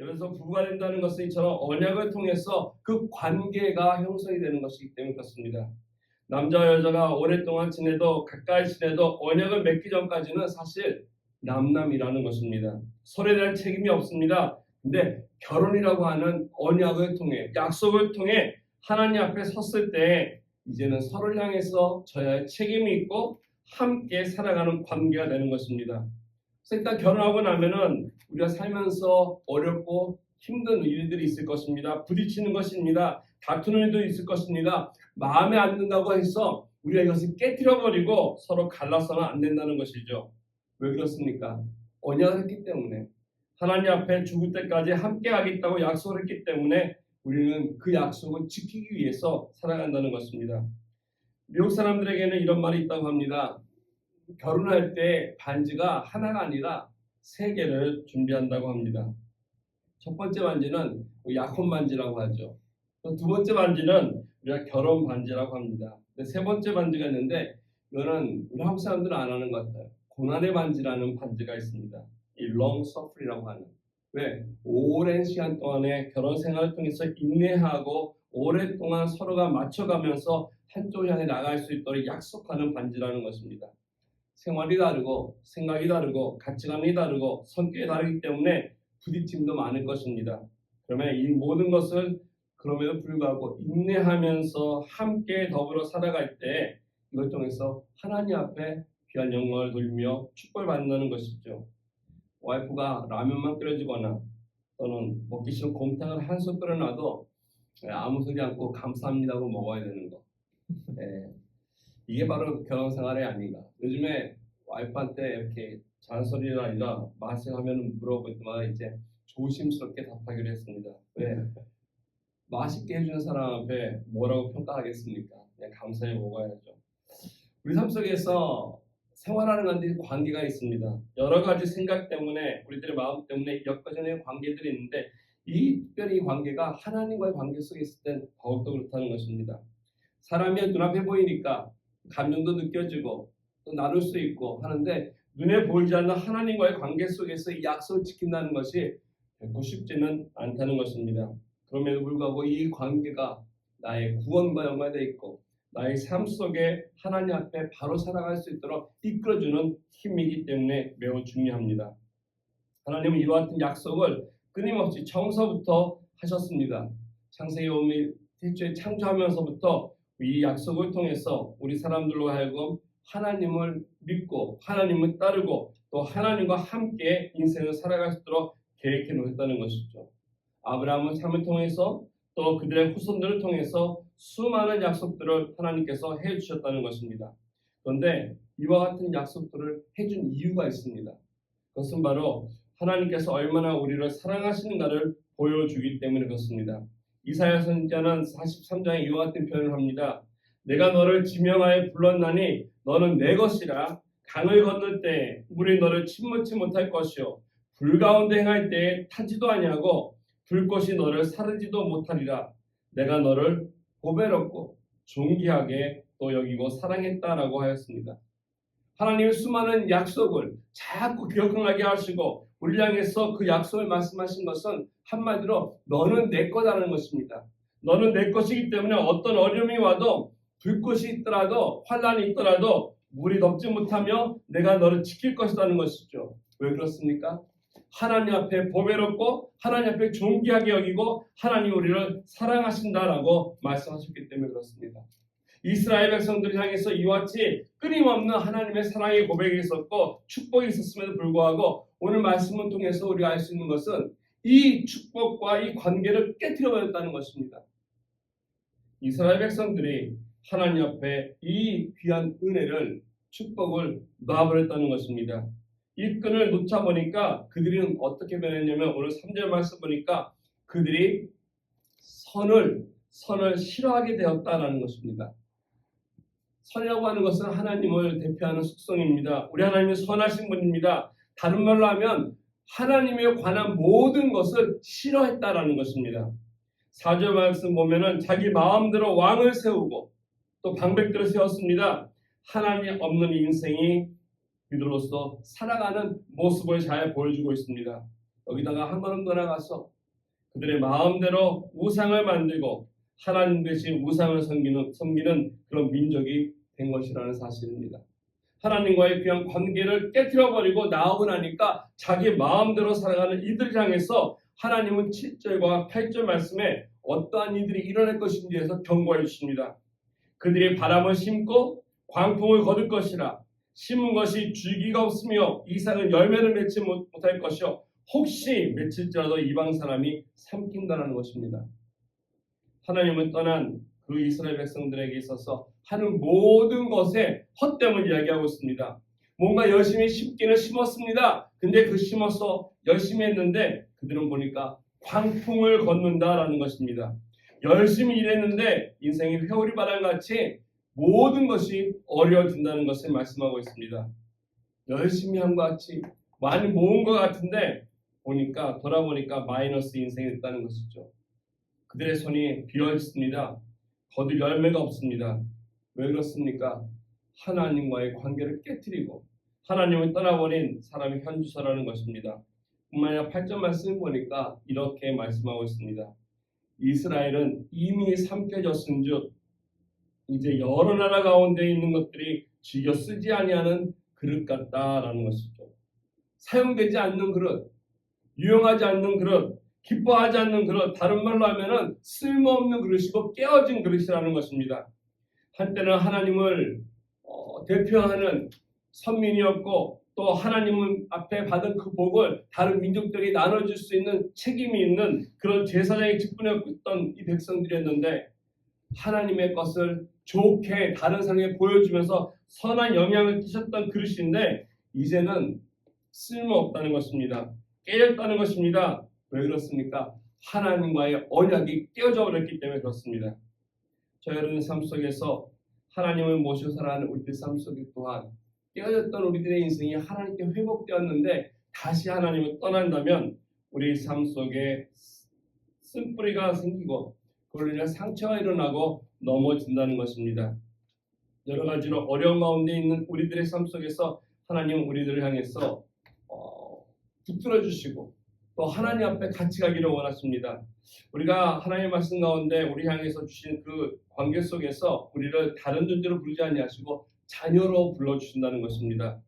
그래서 부부가 된다는 것은 이처럼 언약을 통해서 그 관계가 형성이 되는 것이기 때문에 그렇습니다. 남자와 여자가 오랫동안 지내도 가까이 지내도 언약을 맺기 전까지는 사실 남남이라는 것입니다. 서로에 대한 책임이 없습니다. 근데 결혼이라고 하는 언약을 통해 약속을 통해 하나님 앞에 섰을 때 이제는 서로를 향해서 져야 할 책임이 있고 함께 살아가는 관계가 되는 것입니다. 그래서 일단 결혼하고 나면은 우리가 살면서 어렵고 힘든 일들이 있을 것입니다. 부딪히는 것입니다. 다투는 일도 있을 것입니다. 마음에 안 든다고 해서 우리가 이것을 깨트려버리고 서로 갈라서는 안 된다는 것이죠. 왜 그렇습니까? 언약을 했기 때문에 하나님 앞에 죽을 때까지 함께 하겠다고 약속을 했기 때문에 우리는 그 약속을 지키기 위해서 살아간다는 것입니다. 미국 사람들에게는 이런 말이 있다고 합니다. 결혼할 때 반지가 하나가 아니라 3개를 준비한다고 합니다. 첫 번째 반지는 약혼 반지라고 하죠. 또 두 번째 반지는 우리가 결혼 반지라고 합니다. 세 번째 반지가 있는데 이거는 우리 한국 사람들은 안 하는 것 같아요. 고난의 반지라는 반지가 있습니다. 이 long suffering이라고 하는. 왜? 오랜 시간 동안의 결혼 생활을 통해서 인내하고 오랫동안 서로가 맞춰가면서 한쪽 향해 나갈 수 있도록 약속하는 반지라는 것입니다. 생활이 다르고 생각이 다르고 가치관이 다르고 성격이 다르기 때문에 부딪힘도 많을 것입니다. 그러면 이 모든 것을 그럼에도 불구하고 인내하면서 함께 더불어 살아갈 때 이걸 통해서 하나님 앞에 귀한 영광을 돌리며 축복을 받는다는 것이죠. 와이프가 라면만 끓여주거나 또는 먹기 싫은 곰탕을 한 솥 끓여놔도 아무 소리 않고 감사합니다 하고 먹어야 되는 거. 이게 바로 결혼 생활이 아닌가. 요즘에 와이프한테 이렇게 잔소리가 아니라 맛을 하면 물어볼 때마다 이제 조심스럽게 답하기로 했습니다. 왜? 맛있게 해주는 사람 앞에 뭐라고 평가하겠습니까? 그냥 감사히 먹어야죠. 우리 삶 속에서 생활하는 가운데 관계가 있습니다. 여러 가지 생각 때문에 우리들의 마음 때문에 엮어지는 관계들이 있는데 이 특별히 이 관계가 하나님과의 관계 속에 있을 땐 더욱더 그렇다는 것입니다. 사람이 눈앞에 보이니까 감정도 느껴지고 또 나눌 수 있고 하는데 눈에 보이지 않는 하나님과의 관계 속에서 이 약속을 지킨다는 것이 결코 쉽지는 않다는 것입니다. 그럼에도 불구하고 이 관계가 나의 구원과 연관되어 있고 나의 삶 속에 하나님 앞에 바로 살아갈 수 있도록 이끌어주는 힘이기 때문에 매우 중요합니다. 하나님은 이와 같은 약속을 끊임없이 처음서부터 하셨습니다. 창세기 오늘 태초에 창조하면서부터 이 약속을 통해서 우리 사람들로 하여금 하나님을 믿고 하나님을 따르고 또 하나님과 함께 인생을 살아갈 수 있도록 계획해 놓았다는 것이죠. 아브라함의 삶을 통해서 또 그들의 후손들을 통해서 수많은 약속들을 하나님께서 해주셨다는 것입니다. 그런데 이와 같은 약속들을 해준 이유가 있습니다. 그것은 바로 하나님께서 얼마나 우리를 사랑하시는가를 보여주기 때문에 그렇습니다. 이사야 선지자는 43장에 이와 같은 표현을 합니다. 내가 너를 지명하여 불렀나니 너는 내 것이라. 강을 건널 때 물이 너를 침몰치 못할 것이요 불 가운데 행할 때에 타지도 아니하고 불꽃이 너를 사르지도 못하리라. 내가 너를 보배롭고 존귀하게 또 여기고 사랑했다라고 하였습니다. 하나님의 수많은 약속을 자꾸 기억나게 하시고 우리를 향해서 그 약속을 말씀하신 것은 한마디로 너는 내 거다라는 것입니다. 너는 내 것이기 때문에 어떤 어려움이 와도 불꽃이 있더라도 환란이 있더라도 물이 덮지 못하며 내가 너를 지킬 것이라는 것이죠. 왜 그렇습니까? 하나님 앞에 보배롭고 하나님 앞에 존귀하게 여기고 하나님 우리를 사랑하신다라고 말씀하셨기 때문에 그렇습니다. 이스라엘 백성들을 향해서 이와 같이 끊임없는 하나님의 사랑의 고백이 있었고 축복이 있었음에도 불구하고 오늘 말씀을 통해서 우리가 알 수 있는 것은 이 축복과 이 관계를 깨트려버렸다는 것입니다. 이스라엘 백성들이 하나님 앞에 이 귀한 은혜를 축복을 놔버렸다는 것입니다. 이 끈을 놓자 보니까 그들은 어떻게 변했냐면 오늘 3절 말씀 보니까 그들이 선을 싫어하게 되었다라는 것입니다. 선이라고 하는 것은 하나님을 대표하는 속성입니다. 우리 하나님은 선하신 분입니다. 다른 말로 하면 하나님에 관한 모든 것을 싫어했다라는 것입니다. 4절 말씀 보면은 자기 마음대로 왕을 세우고 또 방백들을 세웠습니다. 하나님 없는 인생이 그들로서 살아가는 모습을 잘 보여주고 있습니다. 여기다가 한 걸음 더 나가서 그들의 마음대로 우상을 만들고 하나님 대신 우상을 섬기는 그런 민족이 된 것이라는 사실입니다. 하나님과의 귀한 관계를 깨트려버리고 나오고 나니까 자기 마음대로 살아가는 이들을 향해서 하나님은 7절과 8절 말씀에 어떠한 이들이 일어날 것인지에서 경고해 주십니다. 그들이 바람을 심고 광풍을 거둘 것이라. 심은 것이 줄기가 없으며 이삭은 열매를 맺지 못할 것이요 혹시 맺힐지라도 이방 사람이 삼킨다는 것입니다. 하나님은 떠난 그 이스라엘 백성들에게 있어서 하는 모든 것에 헛됨을 이야기하고 있습니다. 뭔가 열심히 심기는 심었습니다. 근데 그 심어서 열심히 했는데 그들은 보니까 광풍을 걷는다라는 것입니다. 열심히 일했는데 인생이 회오리 바람같이 모든 것이 어려워진다는 것을 말씀하고 있습니다. 열심히 한 것 같이 많이 모은 것 같은데 돌아보니까 마이너스 인생이 됐다는 것이죠. 그들의 손이 비어있습니다. 거둘 열매가 없습니다. 왜 그렇습니까? 하나님과의 관계를 깨트리고 하나님을 떠나버린 사람이 현주소라는 것입니다. 뿐만 아니라 8절 말씀을 보니까 이렇게 말씀하고 있습니다. 이스라엘은 이미 삼켜졌은즉 이제 여러 나라 가운데 있는 것들이 즐겨 쓰지 아니하는 그릇 같다라는 것이죠. 사용되지 않는 그릇, 유용하지 않는 그릇, 기뻐하지 않는 그릇, 다른 말로 하면은 쓸모없는 그릇이고 깨어진 그릇이라는 것입니다. 한때는 하나님을 대표하는 선민이었고 또 하나님 앞에 받은 그 복을 다른 민족들이 나눠줄 수 있는 책임이 있는 그런 제사장의 직분이었던 이 백성들이었는데 하나님의 것을 좋게 다른 사람에게 보여주면서 선한 영향을 끼쳤던 그릇인데 이제는 쓸모없다는 것입니다. 깨졌다는 것입니다. 왜 그렇습니까? 하나님과의 언약이 깨어져 버렸기 때문에 그렇습니다. 저희들의 삶 속에서 하나님을 모시고 살아가는 우리들 삶 속에 또한 깨어졌던 우리들의 인생이 하나님께 회복되었는데 다시 하나님을 떠난다면 우리 삶 속에 쓴뿌리가 생기고 그걸로 인해 상처가 일어나고 넘어진다는 것입니다. 여러 가지로 어려운 가운데 있는 우리들의 삶 속에서 하나님은 우리들을 향해서 붙들어 주시고 또 하나님 앞에 같이 가기를 원하십니다. 우리가 하나님의 말씀 가운데 우리 향해서 주신 그 관계 속에서 우리를 다른 존재로 부르지 아니하시고 자녀로 불러주신다는 것입니다.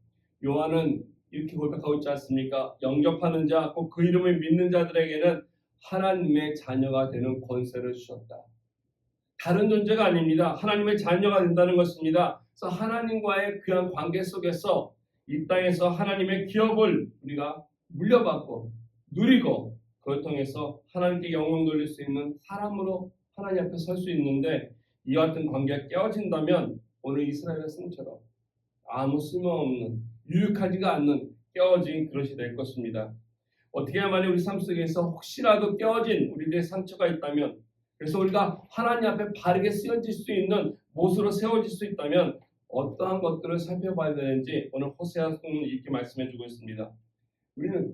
요한은 이렇게 고백하고 있지 않습니까? 영접하는 자, 곧 그 이름을 믿는 자들에게는 하나님의 자녀가 되는 권세를 주셨다. 다른 존재가 아닙니다. 하나님의 자녀가 된다는 것입니다. 그래서 하나님과의 귀한 관계 속에서 이 땅에서 하나님의 기업을 우리가 물려받고 누리고 그걸 통해서 하나님께 영광 돌릴 수 있는 사람으로 하나님 앞에 설 수 있는데 이와 같은 관계가 깨어진다면 오늘 이스라엘 백성처럼 아무 쓸모없는 유익하지가 않는 깨어진 그릇이 될 것입니다. 어떻게 해야만 우리 삶 속에서 혹시라도 깨어진 우리들의 상처가 있다면 그래서 우리가 하나님 앞에 바르게 쓰여질 수 있는 못으로 세워질 수 있다면 어떠한 것들을 살펴봐야 되는지 오늘 호세아서는 이렇게 말씀해 주고 있습니다. 우리는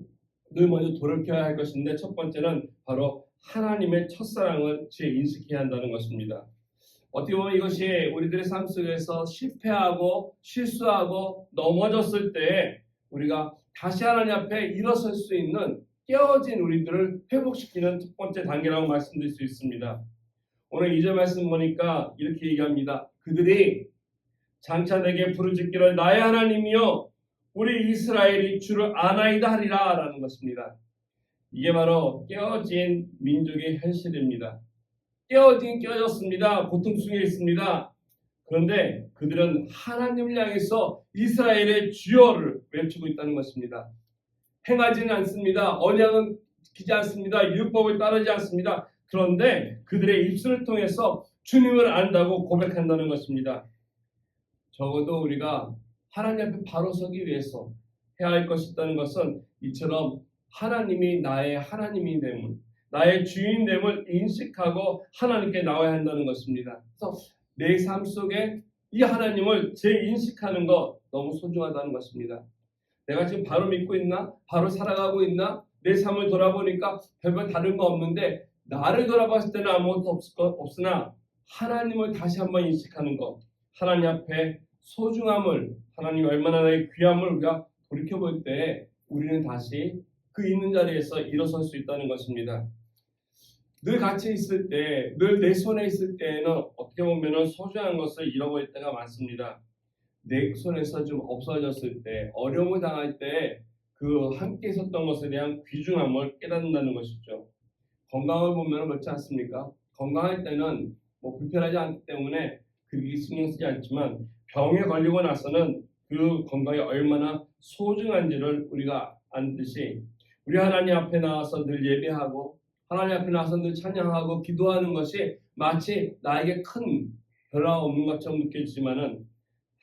늘 먼저 돌이켜야 할 것인데 첫 번째는 바로 하나님의 첫사랑을 재인식해야 한다는 것입니다. 어떻게 보면 이것이 우리들의 삶 속에서 실패하고 실수하고 넘어졌을 때 우리가 다시 하나님 앞에 일어설 수 있는 깨어진 우리들을 회복시키는 첫 번째 단계라고 말씀드릴 수 있습니다. 오늘 2절 말씀 보니까 이렇게 얘기합니다. 그들이 장차 내게 부르짖기를 나의 하나님이여 우리 이스라엘이 주를 아나이다 하리라 라는 것입니다. 이게 바로 깨어진 민족의 현실입니다. 깨어졌습니다. 고통 중에 있습니다. 그런데 그들은 하나님을 향해서 이스라엘의 주여를 외치고 있다는 것입니다. 행하지는 않습니다. 언약은 지키지 않습니다. 율법을 따르지 않습니다. 그런데 그들의 입술을 통해서 주님을 안다고 고백한다는 것입니다. 적어도 우리가 하나님 앞에 바로 서기 위해서 해야 할 것이 있다는 것은 이처럼 하나님이 나의 하나님이 됨을 나의 주인됨을 인식하고 하나님께 나와야 한다는 것입니다. 그래서 내 삶 속에 이 하나님을 재인식하는 것 너무 소중하다는 것입니다. 내가 지금 바로 믿고 있나? 바로 살아가고 있나? 내 삶을 돌아보니까 별거 다른 거 없는데 나를 돌아봤을 때는 아무것도 없으나 하나님을 다시 한번 인식하는 것 하나님 앞에 소중함을 하나님 얼마나 나의 귀함을 우리가 돌이켜볼 때 우리는 다시 그 있는 자리에서 일어설 수 있다는 것입니다. 늘 같이 있을 때, 늘 내 손에 있을 때에는 어떻게 보면 소중한 것을 잃어버릴 때가 많습니다. 내 손에서 좀 없어졌을 때, 어려움을 당할 때 그 함께 있었던 것에 대한 귀중함을 깨닫는다는 것이죠. 건강을 보면 그렇지 않습니까? 건강할 때는 뭐 불편하지 않기 때문에 그렇게 신경 쓰지 않지만 병에 걸리고 나서는 그 건강이 얼마나 소중한지를 우리가 안듯이 우리 하나님 앞에 나와서 늘 예배하고 하나님 앞에 나와서 늘 찬양하고 기도하는 것이 마치 나에게 큰 변화가 없는 것처럼 느껴지지만은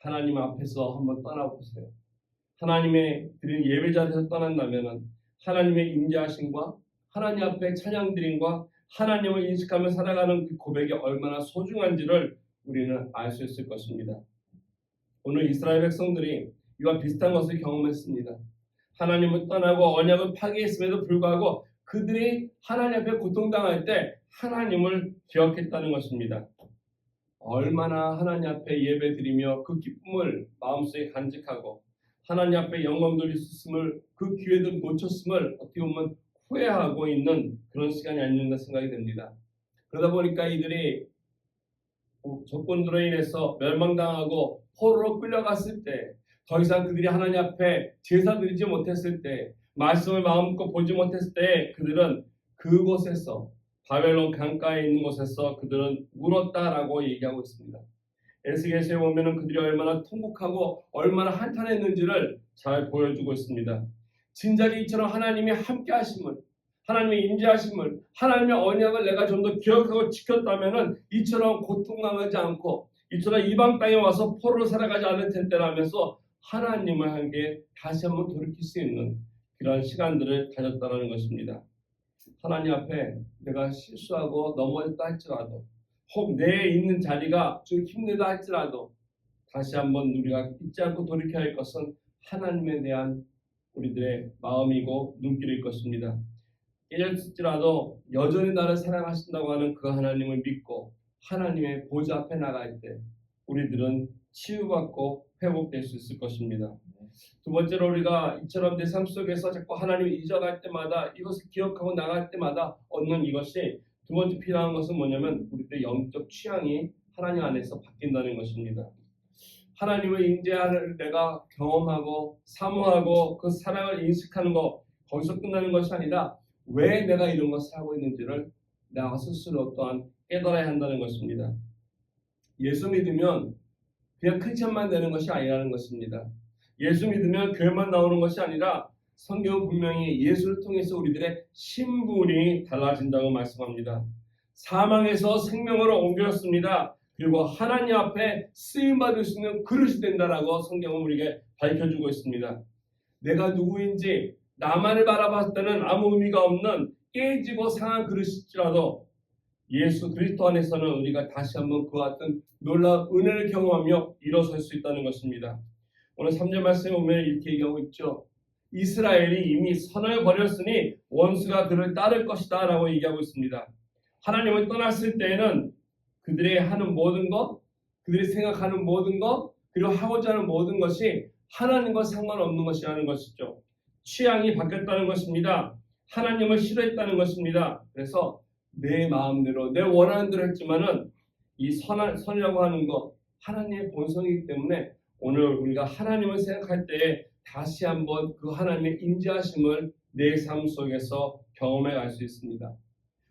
하나님 앞에서 한번 떠나보세요. 하나님의 드린 예배 자리에서 떠난다면은 하나님의 임재하심과 하나님 앞에 찬양 드림과 하나님을 인식하며 살아가는 그 고백이 얼마나 소중한지를 우리는 알 수 있을 것입니다. 오늘 이스라엘 백성들이 이와 비슷한 것을 경험했습니다. 하나님을 떠나고 언약을 파괴했음에도 불구하고 그들이 하나님 앞에 고통당할 때 하나님을 기억했다는 것입니다. 얼마나 하나님 앞에 예배드리며 그 기쁨을 마음속에 간직하고 하나님 앞에 영광 돌릴 수 있음을 그 기회를 놓쳤음을 어떻게 보면 후회하고 있는 그런 시간이 아닌가 생각이 됩니다. 그러다 보니까 이들이 적군들로 인해서 멸망당하고 포로로 끌려갔을 때 더 이상 그들이 하나님 앞에 제사 드리지 못했을 때 말씀을 마음껏 보지 못했을 때 그들은 그곳에서 바벨론 강가에 있는 곳에서 그들은 울었다라고 얘기하고 있습니다. 에스겔서에 보면은 그들이 얼마나 통곡하고 얼마나 한탄했는지를 잘 보여주고 있습니다. 진작에 이처럼 하나님이 함께 하심을 하나님의 임재하심을 하나님의 언약을 내가 좀 더 기억하고 지켰다면은 이처럼 고통당하지 않고 이처럼 이방 땅에 와서 포로로 살아가지 않을 텐데라면서 하나님을 함께 다시 한번 돌이킬 수 있는 그런 시간들을 가졌다는 것입니다. 하나님 앞에 내가 실수하고 넘어졌다 할지라도 혹 내 있는 자리가 좀 힘들다 할지라도 다시 한번 우리가 잊지 않고 돌이켜야 할 것은 하나님에 대한 우리들의 마음이고 눈길일 것입니다. 깨졌을지라도 여전히 나를 사랑하신다고 하는 그 하나님을 믿고 하나님의 보좌 앞에 나갈 때 우리들은 치유받고 회복될 수 있을 것입니다. 두 번째로 우리가 이처럼 내 삶 속에서 자꾸 하나님을 잊어갈 때마다 이것을 기억하고 나갈 때마다 얻는 이것이 두 번째 필요한 것은 뭐냐면 우리들의 영적 취향이 하나님 안에서 바뀐다는 것입니다. 하나님의 임재를 내가 경험하고 사모하고 그 사랑을 인식하는 것 거기서 끝나는 것이 아니라 왜 내가 이런 것을 하고 있는지를 나 스스로 또한 깨달아야 한다는 것입니다. 예수 믿으면 그냥 크리스천만 되는 것이 아니라는 것입니다. 예수 믿으면 교회만 나오는 것이 아니라 성경은 분명히 예수를 통해서 우리들의 신분이 달라진다고 말씀합니다. 사망에서 생명으로 옮겼습니다. 그리고 하나님 앞에 쓰임받을 수 있는 그릇이 된다라고 성경은 우리에게 밝혀주고 있습니다. 내가 누구인지 나만을 바라봤을 때는 아무 의미가 없는 깨지고 상한 그릇일지라도 예수 그리스도 안에서는 우리가 다시 한번 그와 같은 놀라운 은혜를 경험하며 일어설 수 있다는 것입니다. 오늘 3절 말씀에 보면 이렇게 얘기하고 있죠. 이스라엘이 이미 선을 버렸으니 원수가 그를 따를 것이다 라고 얘기하고 있습니다. 하나님을 떠났을 때에는 그들이 하는 모든 것, 그들이 생각하는 모든 것, 그리고 하고자 하는 모든 것이 하나님과 상관없는 것이라는 것이죠. 취향이 바뀌었다는 것입니다. 하나님을 싫어했다는 것입니다. 그래서 내 마음대로 내 원하는 대로 했지만은 이 선이라고 하는 것 하나님의 본성이기 때문에 오늘 우리가 하나님을 생각할 때 다시 한번 그 하나님의 임재하심을 내 삶 속에서 경험해 갈 수 있습니다.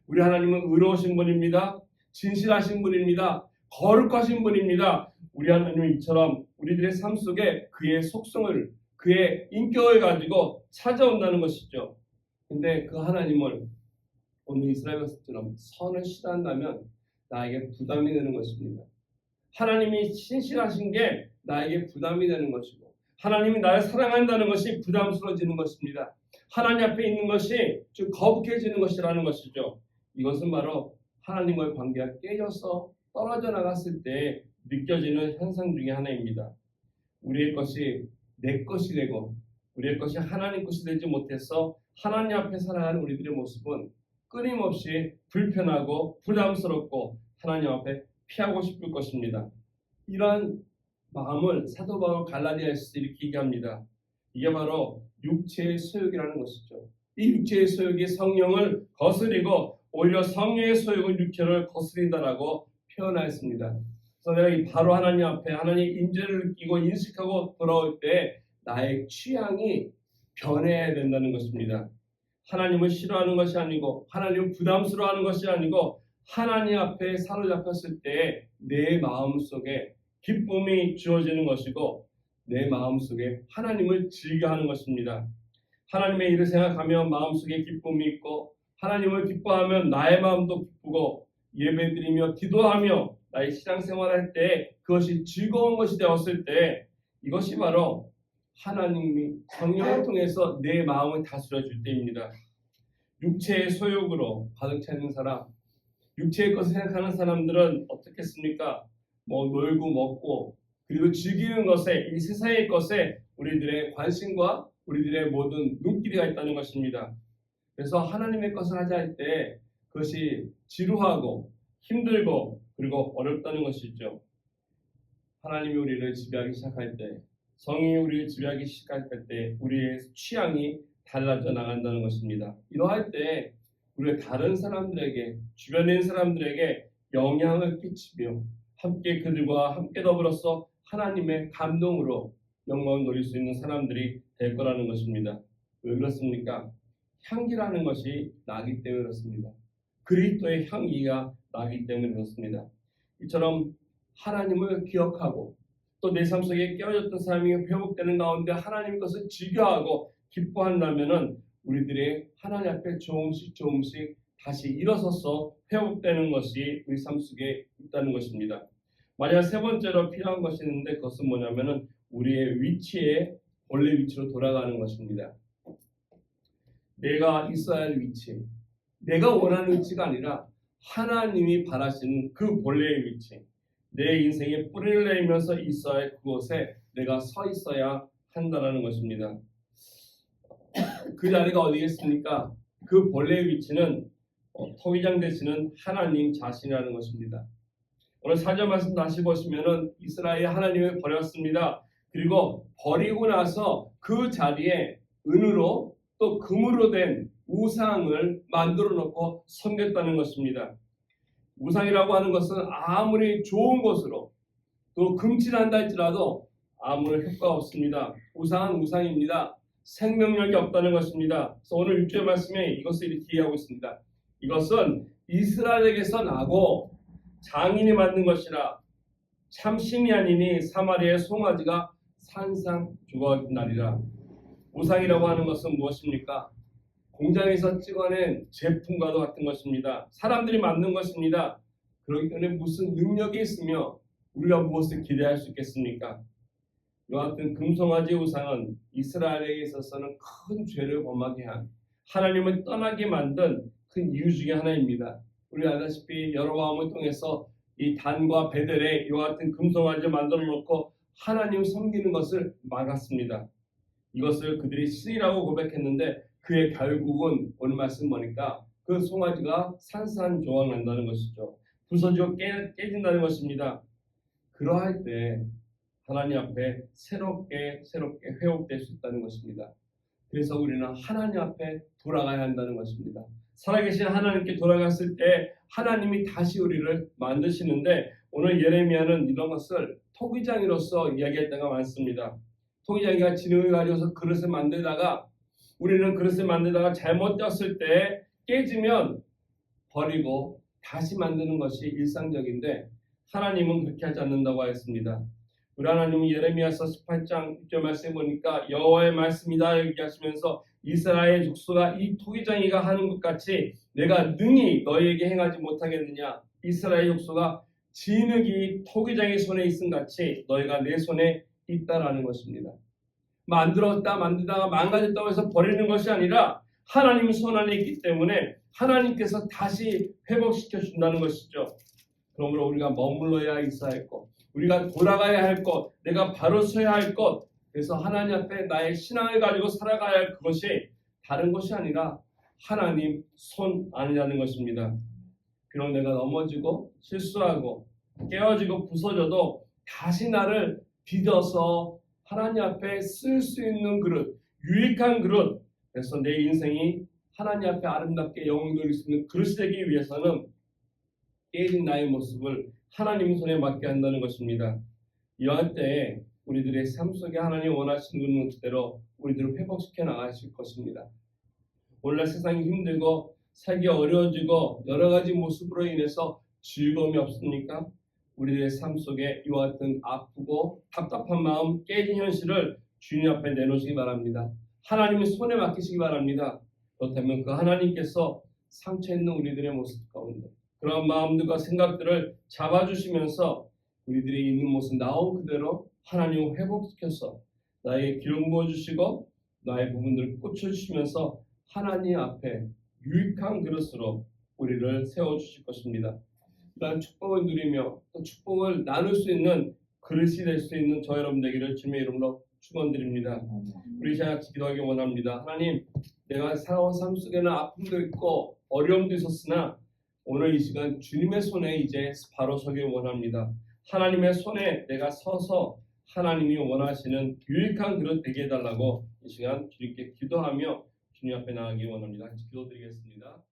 우리 하나님은 의로우신 분입니다. 진실하신 분입니다. 거룩하신 분입니다. 우리 하나님은 이처럼 우리들의 삶 속에 그의 속성을 그의 인격을 가지고 찾아온다는 것이죠. 근데 그 하나님을 오늘 이스라엘 백성처럼 선을 싫어한다면 나에게 부담이 되는 것입니다. 하나님이 신실하신 게 나에게 부담이 되는 것이고 하나님이 나를 사랑한다는 것이 부담스러워지는 것입니다. 하나님 앞에 있는 것이 좀 거북해지는 것이라는 것이죠. 이것은 바로 하나님과의 관계가 깨져서 떨어져 나갔을 때 느껴지는 현상 중에 하나입니다. 우리의 것이 내 것이 되고 우리의 것이 하나님 것이 되지 못해서 하나님 앞에 살아가는 우리들의 모습은 끊임없이 불편하고 부담스럽고 하나님 앞에 피하고 싶을 것입니다. 이러한 마음을 사도 바울 갈라디아에서 이렇게 얘기합니다. 이게 바로 육체의 소욕이라는 것이죠. 이 육체의 소욕이 성령을 거스리고 오히려 성령의 소욕은 육체를 거스린다라고 표현하였습니다. 그래서 내가 이 바로 하나님 앞에 하나님의 임재를 느끼고 인식하고 돌아올 때 나의 취향이 변해야 된다는 것입니다. 하나님을 싫어하는 것이 아니고 하나님을 부담스러워하는 것이 아니고 하나님 앞에 사로잡혔을 때 내 마음속에 기쁨이 주어지는 것이고 내 마음속에 하나님을 즐겨하는 것입니다. 하나님의 일을 생각하면 마음속에 기쁨이 있고 하나님을 기뻐하면 나의 마음도 기쁘고 예배드리며 기도하며 나의 신앙생활할 때 그것이 즐거운 것이 되었을 때 이것이 바로 하나님이 성령을 통해서 내 마음을 다스려 줄 때입니다. 육체의 소욕으로 가득 차 있는 사람, 육체의 것을 생각하는 사람들은 어떻겠습니까? 놀고 먹고 그리고 즐기는 것에 이 세상의 것에 우리들의 관심과 우리들의 모든 눈길이가 있다는 것입니다. 그래서 하나님의 것을 하자 할 때 그것이 지루하고 힘들고 그리고 어렵다는 것이죠. 하나님이 우리를 지배하기 시작할 때 성이 우리를 지배하기 시작할 때 우리의 취향이 달라져 나간다는 것입니다. 이러할 때 우리가 다른 사람들에게 주변에 있는 사람들에게 영향을 끼치며 함께 그들과 함께 더불어서 하나님의 감동으로 영광을 누릴 수 있는 사람들이 될 거라는 것입니다. 왜 그렇습니까? 향기라는 것이 나기 때문에 그렇습니다. 그리스도의 향기가 나기 때문에 그렇습니다. 이처럼 하나님을 기억하고 또 내 삶 속에 깨어졌던 사람이 회복되는 가운데 하나님 것을 즐겨하고 기뻐한다면은 우리들의 하나님 앞에 조금씩 다시 일어서서 회복되는 것이 우리 삶 속에 있다는 것입니다. 만약 세 번째로 필요한 것이 있는데 그것은 뭐냐면은 우리의 위치에 본래 위치로 돌아가는 것입니다. 내가 있어야 할 위치, 내가 원하는 위치가 아니라 하나님이 바라시는 그 본래의 위치, 내 인생에 뿌리를 내리면서 있어야 할 그곳에 내가 서 있어야 한다는 것입니다. 그 자리가 어디겠습니까? 그 본래의 위치는 토기장 되시는 하나님 자신이라는 것입니다. 오늘 4절 말씀 다시 보시면은 이스라엘이 하나님을 버렸습니다. 그리고 버리고 나서 그 자리에 은으로 또 금으로 된 우상을 만들어 놓고 섬겼다는 것입니다. 우상이라고 하는 것은 아무리 좋은 것으로 또 금칠한다 할지라도 아무런 효과가 없습니다. 우상은 우상입니다. 생명력이 없다는 것입니다. 그래서 오늘 6절 말씀에 이것을 이렇게 이해하고 있습니다. 이것은 이스라엘에게서 나고 장인이 만든 것이라 참신이 아니니 사마리아의 송아지가 산상 죽어나리라. 우상이라고 하는 것은 무엇입니까? 공장에서 찍어낸 제품과도 같은 것입니다. 사람들이 만든 것입니다. 그렇기 때문에 무슨 능력이 있으며 우리가 무엇을 기대할 수 있겠습니까? 이와 같은 금송아지 우상은 이스라엘에게 있어서는 큰 죄를 범하게 한 하나님을 떠나게 만든 큰 이유 중에 하나입니다. 우리가 알다시피 여로보암을 통해서 이 단과 베델에 이와 같은 금송아지를 만들어 놓고 하나님 섬기는 것을 막았습니다. 이것을 그들이 신이라고 고백했는데 그의 결국은 오늘 말씀 보니까 그 송아지가 산산조각난다는 것이죠. 부서지고 깨진다는 것입니다. 그러할 때 하나님 앞에 새롭게 회복될 수 있다는 것입니다. 그래서 우리는 하나님 앞에 돌아가야 한다는 것입니다. 살아계신 하나님께 돌아갔을 때 하나님이 다시 우리를 만드시는데 오늘 예레미야는 이런 것을 토기장이로서 이야기할 때가 많습니다. 토기장이가 지능을 가지고서 그릇을 만들다가 우리는 그릇을 만들다가 잘못되었을 때 깨지면 버리고 다시 만드는 것이 일상적인데 하나님은 그렇게 하지 않는다고 하였습니다. 우리 하나님은 예레미야서 18장 6절 말씀에 보니까 여호와의 말씀이다 얘기하시면서 이스라엘 족속아 이 토기장이가 하는 것 같이 내가 능히 너희에게 행하지 못하겠느냐. 이스라엘 족속아 진흙이 토기장의 손에 있음 같이 너희가 내 손에 있다라는 것입니다. 만들다가 망가졌다고 해서 버리는 것이 아니라 하나님 손 안에 있기 때문에 하나님께서 다시 회복시켜 준다는 것이죠. 그러므로 우리가 머물러야 있어야 할 것, 우리가 돌아가야 할 것, 내가 바로 서야 할 것, 그래서 하나님 앞에 나의 신앙을 가지고 살아가야 할 그것이 다른 것이 아니라 하나님 손 안이라는 것입니다. 비록 내가 넘어지고 실수하고 깨어지고 부서져도 다시 나를 빚어서 하나님 앞에 쓸 수 있는 그릇, 유익한 그릇, 그래서 내 인생이 하나님 앞에 아름답게 영광 돌릴 수 있는 그릇이 되기 위해서는 깨진 나의 모습을 하나님 손에 맡게 한다는 것입니다. 이러한 때에 우리들의 삶 속에 하나님 원하시는 그대로 우리들을 회복시켜 나가실 것입니다. 오늘날 세상이 힘들고 살기 어려워지고 여러 가지 모습으로 인해서 즐거움이 없습니까? 우리들의 삶 속에 이와 같은 아프고 답답한 마음, 깨진 현실을 주님 앞에 내놓으시기 바랍니다. 하나님의 손에 맡기시기 바랍니다. 그렇다면 그 하나님께서 상처 있는 우리들의 모습 가운데 그런 마음들과 생각들을 잡아주시면서 우리들이 있는 모습 나온 그대로 하나님을 회복시켜서 나에게 기름 부어주시고 나의 부분들을 꽂혀주시면서 하나님 앞에 유익한 그릇으로 우리를 세워주실 것입니다. 이러한 축복을 누리며 또 축복을 나눌 수 있는 그릇이 될 수 있는 저 여러분 되기를 주님의 이름으로 축원드립니다. 우리 같이 기도하기 원합니다. 하나님, 내가 살아온 삶 속에는 아픔도 있고 어려움도 있었으나 오늘 이 시간 주님의 손에 이제 바로 서기 원합니다. 하나님의 손에 내가 서서 하나님이 원하시는 유익한 그릇 되게 해달라고 이 시간 주님께 기도하며 주님 앞에 나가기 원합니다. 같이 기도드리겠습니다.